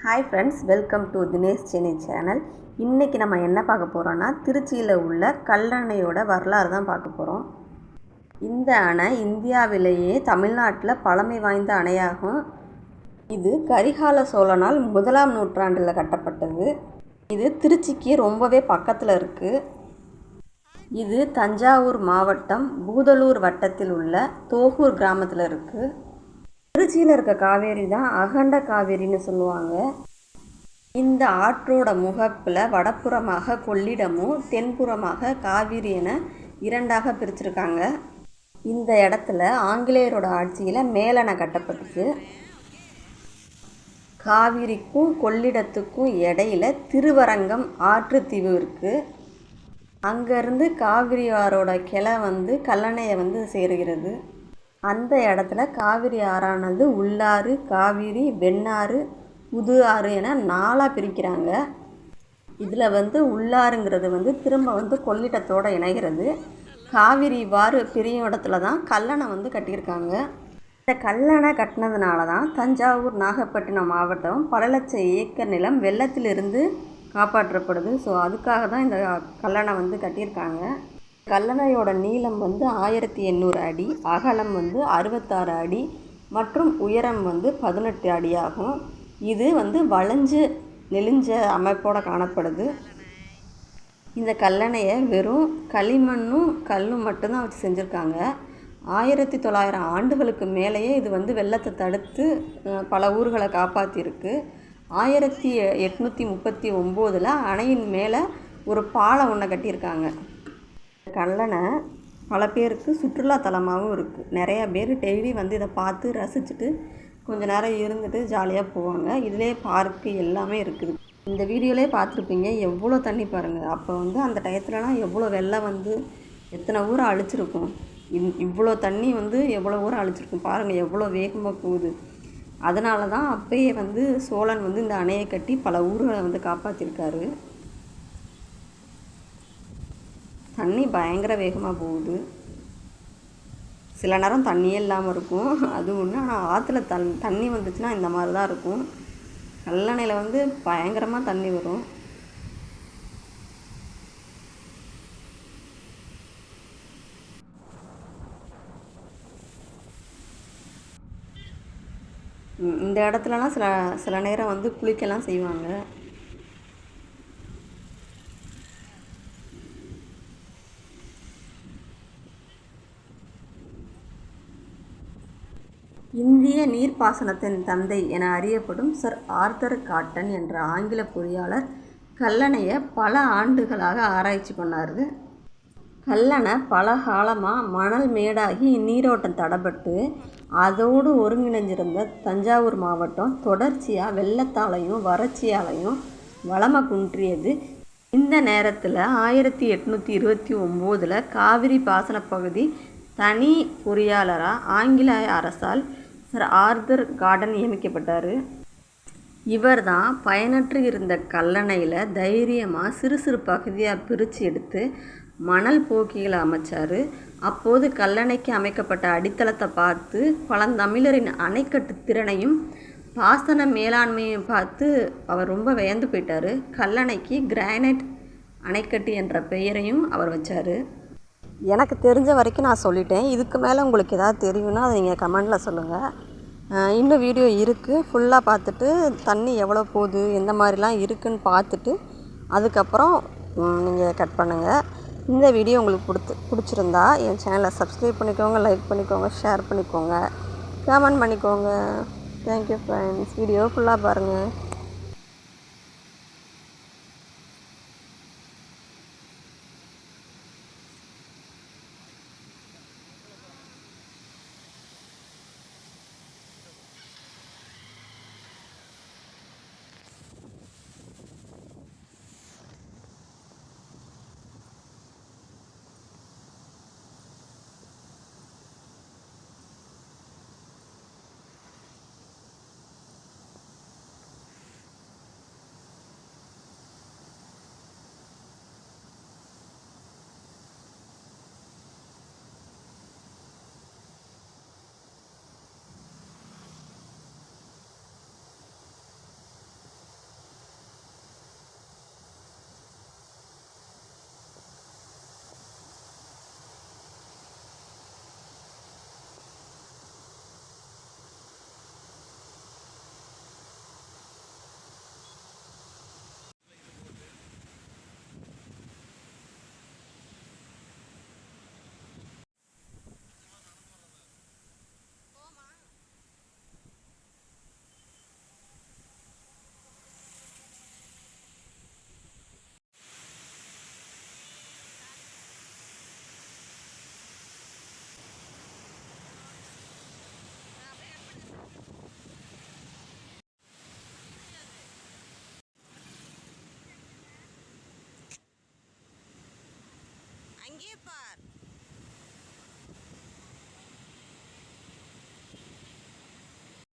Hi friends, welcome to Dinesh Chennai channel. இன்றைக்கி நம்ம என்ன பார்க்க போகிறோன்னா, திருச்சியில் உள்ள கல்லணையோட வரலாறு தான் பார்க்க போகிறோம். இந்த அணை இந்தியாவிலேயே தமிழ்நாட்டில் பழமை வாய்ந்த அணையாகும். இது கரிகால சோழனால் 1ஆம் நூற்றாண்டில் கட்டப்பட்டது. இது திருச்சிக்கு ரொம்பவே பக்கத்தில் இருக்குது. இது தஞ்சாவூர் மாவட்டம் பூதலூர் வட்டத்தில் உள்ள தோகூர் கிராமத்தில் இருக்குது. திருச்சியில் இருக்க காவேரி தான் அகண்ட காவேரின்னு சொல்லுவாங்க. இந்த ஆற்றோட முகப்பில் வடப்புறமாக கொள்ளிடமும் தென்புறமாக காவிரி என இரண்டாக பிரிச்சிருக்காங்க. இந்த இடத்துல ஆங்கிலேயரோட ஆட்சியில் மேலணை கட்டப்பட்டுச்சு. காவிரிக்கும் கொள்ளிடத்துக்கும் இடையில திருவரங்கம் ஆற்று தீவு இருக்குது. அங்கேருந்து காவிரி ஆறோட கிளை கல்லணையை சேருகிறது. அந்த இடத்துல காவிரி ஆறானது உள்ளாறு, காவிரி, வெண்ணாறு, புது ஆறு என 4ஆக பிரிக்கிறாங்க. இதில் உள்ளாறுங்கிறது திரும்ப கொள்ளிடத்தோடு இணைகிறது. காவிரி வாறு பிரியும் இடத்துல தான் கல்லணை கட்டியிருக்காங்க. இந்த கல்லணை கட்டினதுனால தான் தஞ்சாவூர், நாகப்பட்டினம் மாவட்டம் பல லட்சம் ஏக்கர் நிலம் வெள்ளத்திலிருந்து காப்பாற்றப்படுது. ஸோ அதுக்காக தான் இந்த கல்லணை கட்டியிருக்காங்க. கல்லணையோட நீளம் 1800 அடி, அகலம் 66 அடி மற்றும் உயரம் 18 அடி ஆகும். இது வளைஞ்சு நெளிஞ்ச அமைப்போடு காணப்படுது. இந்த கல்லணையை வெறும் களிமண்ணும் கல்லும் மட்டும்தான் வச்சு செஞ்சுருக்காங்க. 1900 ஆண்டுகளுக்கு மேலேயே இது வெள்ளத்தை தடுத்து பல ஊர்களை காப்பாற்றிருக்கு. 1839 அணையின் மேலே ஒரு பாலம் ஒன்று கட்டியிருக்காங்க. கல்லணை பல பேருக்கு சுற்றுலா தலமாகவும் இருக்குது. நிறையா பேர் டெய்லி இதை பார்த்து ரசிச்சுட்டு கொஞ்ச நேரம் இருந்துட்டு ஜாலியாக போவாங்க. இதிலே பார்க்கு எல்லாமே இருக்குது. இந்த வீடியோலே பார்த்துருப்பீங்க எவ்வளோ தண்ணி பாருங்கள். அப்போ அந்த டயத்துலலாம் எவ்வளோ வெள்ளம் எத்தனை ஊரை அழிச்சிருக்கும். இவ்வளோ தண்ணி எவ்வளோ ஊரை அழிச்சிருக்கும் பாருங்கள், எவ்வளோ வேகமாக போகுது. அதனால தான் அப்பயே சோழன் இந்த அணையை கட்டி பல ஊர்களை காப்பாற்றிருக்காரு. தண்ணி பயங்கர வேகமாக போகுது. சில நேரம் தண்ணியே இல்லாமல் இருக்கும், அது ஒன்று. ஆனால் ஆற்றுல தண்ணி வந்துச்சுன்னா இந்த மாதிரி தான் இருக்கும். கல்லணையில் பயங்கரமாக தண்ணி வரும். இந்த இடத்துலலாம் சில நேரம் குளிக்கலாம் செய்வாங்க. இந்திய நீர்ப்பாசனத்தின் தந்தை என அறியப்படும் சர் ஆர்தர் காட்டன் என்ற ஆங்கில பொறியாளர் கல்லணையை பல ஆண்டுகளாக ஆராய்ச்சி பண்ணார். கல்லணை பல காலமாக மணல் மேடாகி நீரோட்டம் தடப்பட்டு அதோடு ஒருங்கிணைஞ்சிருந்த தஞ்சாவூர் மாவட்டம் தொடர்ச்சியாக வெள்ளத்தாலையும் வறட்சியாலையும் வளமை குன்றியது. இந்த நேரத்தில் 1829 காவிரி பாசன பகுதி தனி பொறியாளராக ஆங்கில அரசால் சர் ஆர்தர் காட்டன் நியமிக்கப்பட்டார். இவர் தான் பயனற்று இருந்த கல்லணையில் தைரியமாக சிறு சிறு பகுதியாக பிரித்து எடுத்து மணல் போக்கிகளை அமைச்சார். அப்போது கல்லணைக்கு அமைக்கப்பட்ட அடித்தளத்தை பார்த்து பழந்தமிழரின் அணைக்கட்டு திறனையும் பாசன மேலாண்மையும் பார்த்து அவர் ரொம்ப வியந்து போயிட்டார். கல்லணைக்கு கிரானைட் அணைக்கட்டு என்ற பெயரையும் அவர் வச்சார். எனக்கு தெரிஞ்ச வரைக்கும் நான் சொல்லிட்டேன். இதுக்கு மேலே உங்களுக்கு ஏதாவது தெரியும்னா அதை நீங்கள் கமெண்டில் சொல்லுங்கள். இன்னும் வீடியோ இருக்குது, ஃபுல்லாக பார்த்துட்டு தண்ணி எவ்வளோ போகுது எந்த மாதிரிலாம் இருக்குதுன்னு பார்த்துட்டு அதுக்கப்புறம் நீங்கள் கட் பண்ணுங்கள். இந்த வீடியோ உங்களுக்கு பிடிச்சிருந்தா என் சேனலை சப்ஸ்கிரைப் பண்ணிக்கோங்க, லைக் பண்ணிக்கோங்க, ஷேர் பண்ணிக்கோங்க, கமெண்ட் பண்ணிக்கோங்க. Thank you friends. வீடியோ ஃபுல்லாக பாருங்கள். A for